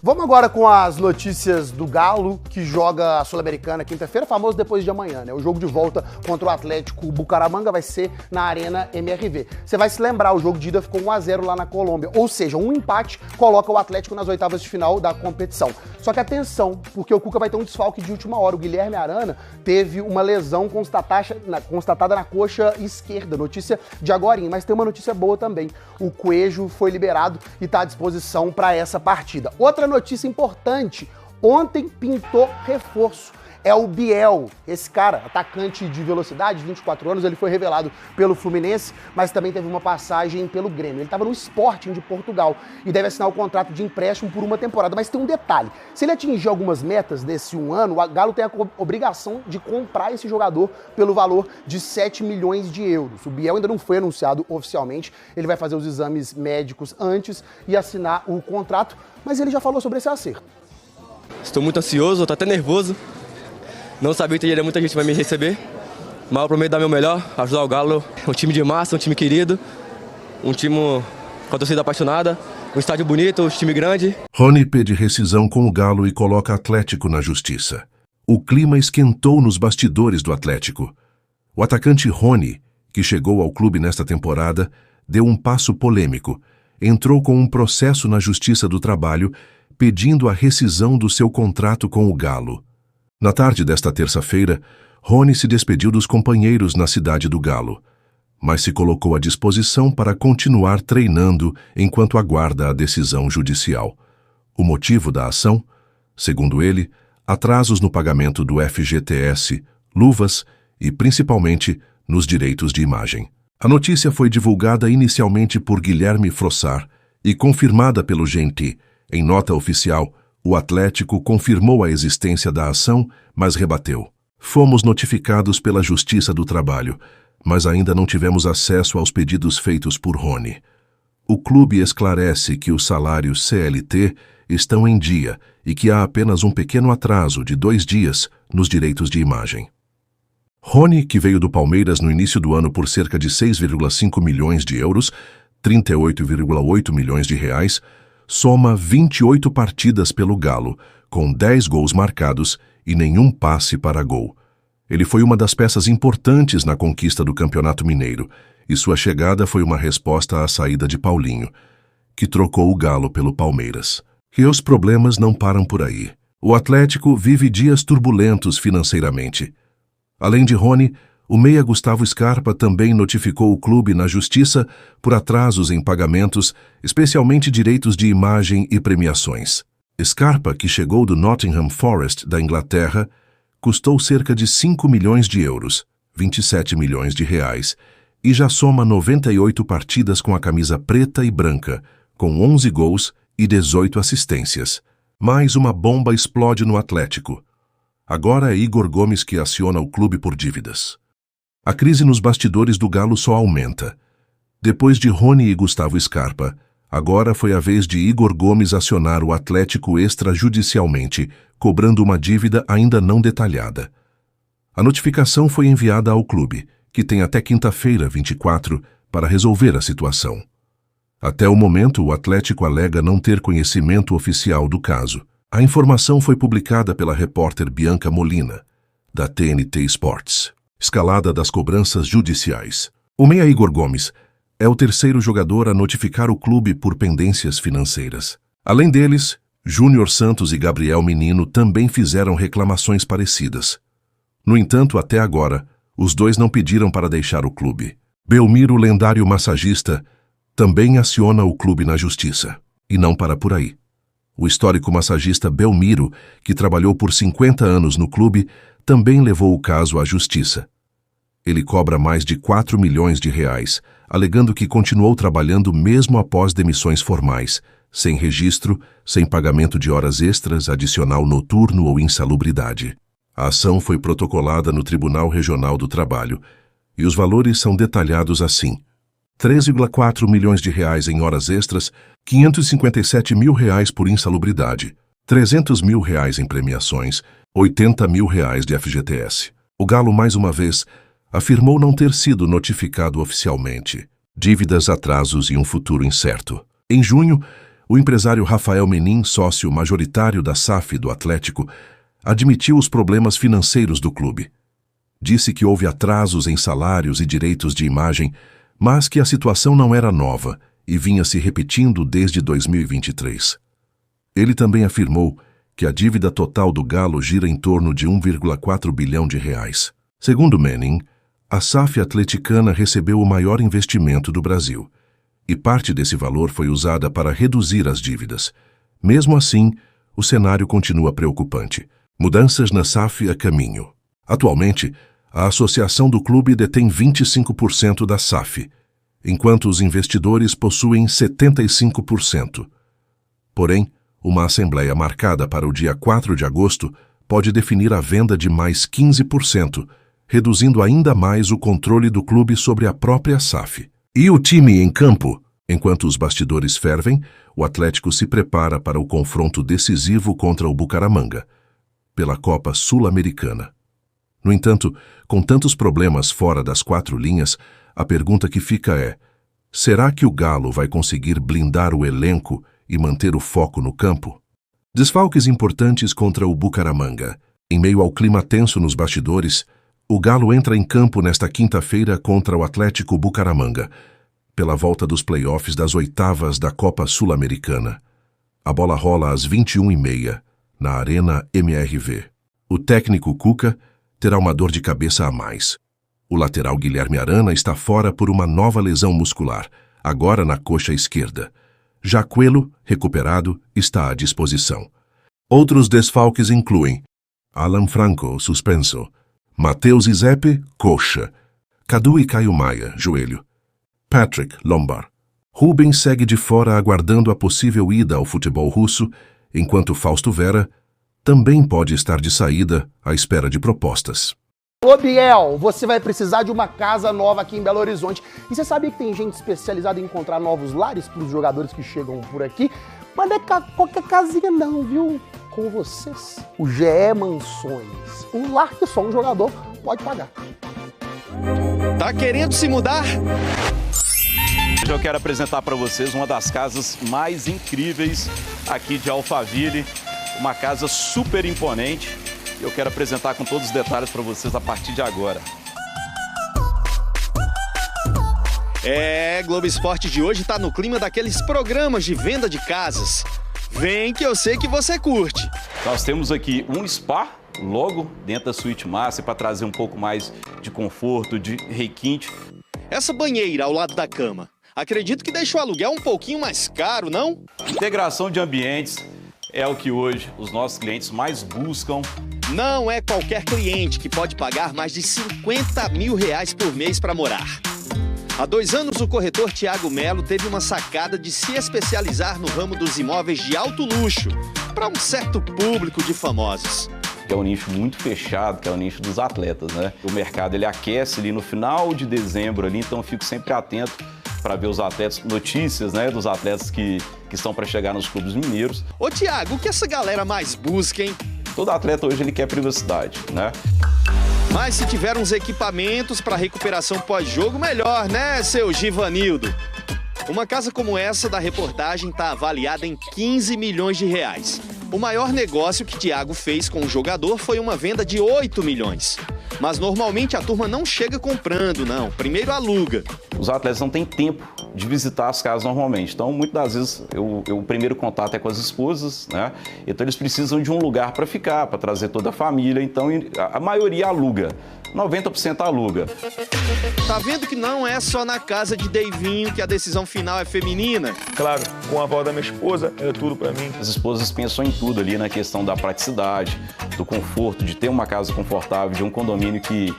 Vamos agora com as notícias do Galo, que joga a Sul-Americana quinta-feira, famoso depois de amanhã, né? O jogo de volta contra o Atlético Bucaramanga vai ser na Arena MRV. Você vai se lembrar, o jogo de ida ficou 1-0 lá na Colômbia, ou seja, um empate coloca o Atlético nas oitavas de final da competição. Só que atenção, porque o Cuca vai ter um desfalque de última hora. O Guilherme Arana teve uma lesão constatada na coxa esquerda, notícia de agorinha, mas tem uma notícia boa também. O Coelho foi liberado e está à disposição para essa partida. Outra notícia importante, ontem pintou reforço, é o Biel, esse cara, atacante de velocidade, 24 anos, ele foi revelado pelo Fluminense, mas também teve uma passagem pelo Grêmio. Ele estava no Sporting de Portugal e deve assinar o contrato de empréstimo por uma temporada, mas tem um detalhe, se ele atingir algumas metas desse um ano, o Galo tem a obrigação de comprar esse jogador pelo valor de 7 milhões de euros. O Biel ainda não foi anunciado oficialmente, ele vai fazer os exames médicos antes e assinar o contrato, mas ele já falou sobre esse acerto. Estou muito ansioso, estou até nervoso. Não sabia que muita gente vai me receber, mas eu prometo dar meu melhor, ajudar o Galo. Um time de massa, um time querido, um time com a torcida apaixonada, um estádio bonito, um time grande. Rony pede rescisão com o Galo e coloca Atlético na justiça. O clima esquentou nos bastidores do Atlético. O atacante Rony, que chegou ao clube nesta temporada, deu um passo polêmico. Entrou com um processo na Justiça do Trabalho, pedindo a rescisão do seu contrato com o Galo. Na tarde desta terça-feira, Rony se despediu dos companheiros na cidade do Galo, mas se colocou à disposição para continuar treinando enquanto aguarda a decisão judicial. O motivo da ação? Segundo ele, atrasos no pagamento do FGTS, luvas e, principalmente, nos direitos de imagem. A notícia foi divulgada inicialmente por Guilherme Frossard e confirmada pelo GNT. Em nota oficial, o Atlético confirmou a existência da ação, mas rebateu. Fomos notificados pela Justiça do Trabalho, mas ainda não tivemos acesso aos pedidos feitos por Rony. O clube esclarece que os salários CLT estão em dia e que há apenas um pequeno atraso de 2 dias nos direitos de imagem. Rony, que veio do Palmeiras no início do ano por cerca de 6,5 milhões de euros, 38,8 milhões de reais, soma 28 partidas pelo Galo, com 10 gols marcados e nenhum passe para gol. Ele foi uma das peças importantes na conquista do Campeonato Mineiro, e sua chegada foi uma resposta à saída de Paulinho, que trocou o Galo pelo Palmeiras. E os problemas não param por aí. O Atlético vive dias turbulentos financeiramente. Além de Rony, o meia Gustavo Scarpa também notificou o clube na justiça por atrasos em pagamentos, especialmente direitos de imagem e premiações. Scarpa, que chegou do Nottingham Forest da Inglaterra, custou cerca de 5 milhões de euros, 27 milhões de reais, e já soma 98 partidas com a camisa preta e branca, com 11 gols e 18 assistências. Mais uma bomba explode no Atlético. Agora é Igor Gomes que aciona o clube por dívidas. A crise nos bastidores do Galo só aumenta. Depois de Rony e Gustavo Scarpa, agora foi a vez de Igor Gomes acionar o Atlético extrajudicialmente, cobrando uma dívida ainda não detalhada. A notificação foi enviada ao clube, que tem até quinta-feira, 24, para resolver a situação. Até o momento, o Atlético alega não ter conhecimento oficial do caso. A informação foi publicada pela repórter Bianca Molina, da TNT Sports. Escalada das cobranças judiciais. O meia Igor Gomes é o terceiro jogador a notificar o clube por pendências financeiras. Além deles, Júnior Santos e Gabriel Menino também fizeram reclamações parecidas. No entanto, até agora, os dois não pediram para deixar o clube. Belmiro, lendário massagista, também aciona o clube na justiça. E não para por aí. O histórico massagista Belmiro, que trabalhou por 50 anos no clube, também levou o caso à justiça. Ele cobra mais de 4 milhões de reais, alegando que continuou trabalhando mesmo após demissões formais, sem registro, sem pagamento de horas extras, adicional noturno ou insalubridade. A ação foi protocolada no Tribunal Regional do Trabalho, e os valores são detalhados assim: 3,4 milhões de reais em horas extras, 557 mil reais por insalubridade, 300 mil reais em premiações, 80 mil reais de FGTS. O Galo, mais uma vez, afirmou não ter sido notificado oficialmente. Dívidas, atrasos e um futuro incerto. Em junho, O empresário Rafael Menin, sócio majoritário da SAF do Atlético, admitiu os problemas financeiros do clube. Disse que houve atrasos em salários e direitos de imagem, mas que a situação não era nova e vinha se repetindo desde 2023. Ele também afirmou que a dívida total do Galo gira em torno de 1,4 bilhão de reais. Segundo Menin, a SAF atleticana recebeu o maior investimento do Brasil, e parte desse valor foi usada para reduzir as dívidas. Mesmo assim, o cenário continua preocupante. Mudanças na SAF a caminho. Atualmente, a associação do clube detém 25% da SAF, enquanto os investidores possuem 75%. Porém, uma assembleia marcada para o dia 4 de agosto pode definir a venda de mais 15%, reduzindo ainda mais o controle do clube sobre a própria SAF. E o time em campo? Enquanto os bastidores fervem, o Atlético se prepara para o confronto decisivo contra o Bucaramanga, pela Copa Sul-Americana. No entanto, com tantos problemas fora das quatro linhas, a pergunta que fica é: será que o Galo vai conseguir blindar o elenco e manter o foco no campo? Desfalques importantes contra o Bucaramanga. Em meio ao clima tenso nos bastidores, o Galo entra em campo nesta quinta-feira contra o Atlético Bucaramanga, pela volta dos playoffs das oitavas da Copa Sul-Americana. A bola rola às 21h30, na Arena MRV. O técnico Cuca terá uma dor de cabeça a mais. O lateral Guilherme Arana está fora por uma nova lesão muscular, agora na coxa esquerda. Já Coelho, recuperado, está à disposição. Outros desfalques incluem Alan Franco, suspenso, Matheus Izepe, coxa, Cadu e Caio Maia, joelho, Patrick, lombar. Rubens segue de fora aguardando a possível ida ao futebol russo, enquanto Fausto Vera também pode estar de saída à espera de propostas. Ô Biel, você vai precisar de uma casa nova aqui em Belo Horizonte. E você sabia que tem gente especializada em encontrar novos lares para os jogadores que chegam por aqui? Mas não é qualquer casinha não, viu? Com vocês, o GE Mansões. Um lar que só um jogador pode pagar. Tá querendo se mudar? Hoje eu quero apresentar para vocês uma das casas mais incríveis aqui de Alphaville. Uma casa super imponente. Eu quero apresentar com todos os detalhes para vocês a partir de agora. Globo Esporte de hoje tá no clima daqueles programas de venda de casas. Vem que eu sei que você curte. Nós temos aqui um spa, logo dentro da suíte master, para trazer um pouco mais de conforto, de requinte. Essa banheira ao lado da cama, acredito que deixa o aluguel um pouquinho mais caro, não? Integração de ambientes é o que hoje os nossos clientes mais buscam. Não é qualquer cliente que pode pagar mais de R$50 mil por mês para morar. Há 2 anos, o corretor Thiago Melo teve uma sacada de se especializar no ramo dos imóveis de alto luxo para um certo público de famosos. Que é um nicho muito fechado, que é o nicho dos atletas, né? O mercado ele aquece ali no final de dezembro, ali, então eu fico sempre atento para ver os atletas, notícias, né, dos atletas que estão para chegar nos clubes mineiros. Ô Thiago, o que essa galera mais busca, hein? Todo atleta hoje ele quer privacidade, né? Mas se tiver uns equipamentos para recuperação pós-jogo, melhor, né, seu Givanildo? Uma casa como essa da reportagem está avaliada em R$15 milhões. O maior negócio que Thiago fez com o jogador foi uma venda de 8 milhões. Mas normalmente a turma não chega comprando, não. Primeiro aluga. Os atletas não têm tempo de visitar as casas normalmente. Então, muitas das vezes, o primeiro contato é com as esposas, né? Então, eles precisam de um lugar para ficar, para trazer toda a família. Então, a maioria aluga. 90% aluga. Tá vendo que não é só na casa de Deivinho que a decisão final é feminina? Claro, com a avó da minha esposa, é tudo pra mim. As esposas pensam em tudo ali, na questão da praticidade, do conforto, de ter uma casa confortável, de um condomínio que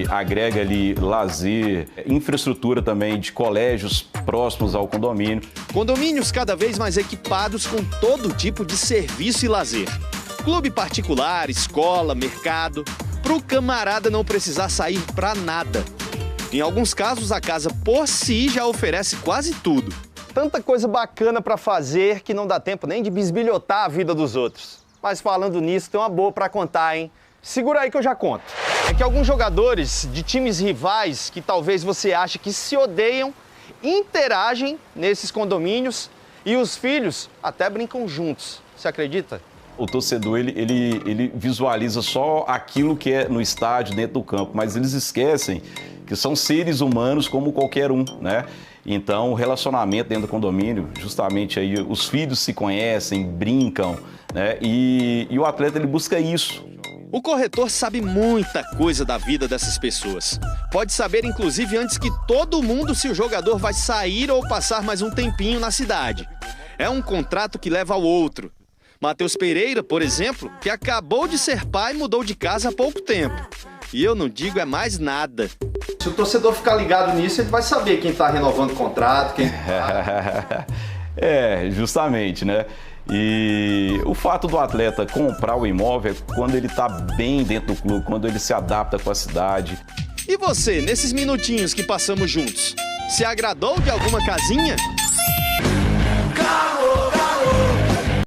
agrega ali lazer, infraestrutura também de colégios próximos ao condomínio. Condomínios cada vez mais equipados com todo tipo de serviço e lazer. Clube particular, escola, mercado, para o camarada não precisar sair para nada. Em alguns casos, a casa por si já oferece quase tudo. Tanta coisa bacana para fazer que não dá tempo nem de bisbilhotar a vida dos outros. Mas falando nisso, tem uma boa para contar, hein? Segura aí que eu já conto. É que alguns jogadores de times rivais que talvez você ache que se odeiam, interagem nesses condomínios E os filhos até brincam juntos. Você acredita? O torcedor, ele visualiza só aquilo que é no estádio, dentro do campo, mas eles esquecem que são seres humanos como qualquer um, né? Então, o relacionamento dentro do condomínio, justamente aí, os filhos se conhecem, brincam, né? E o atleta, ele busca isso. O corretor sabe muita coisa da vida dessas pessoas. Pode saber, inclusive, antes que todo mundo se o jogador vai sair ou passar mais um tempinho na cidade. É um contrato que leva ao outro. Matheus Pereira, por exemplo, que acabou de ser pai, mudou de casa há pouco tempo. E eu não digo é mais nada. Se o torcedor ficar ligado nisso, ele vai saber quem está renovando o contrato, quem tá... Justamente, né? E o fato do atleta comprar o imóvel é quando ele está bem dentro do clube, quando ele se adapta com a cidade. E você, nesses minutinhos que passamos juntos, se agradou de alguma casinha?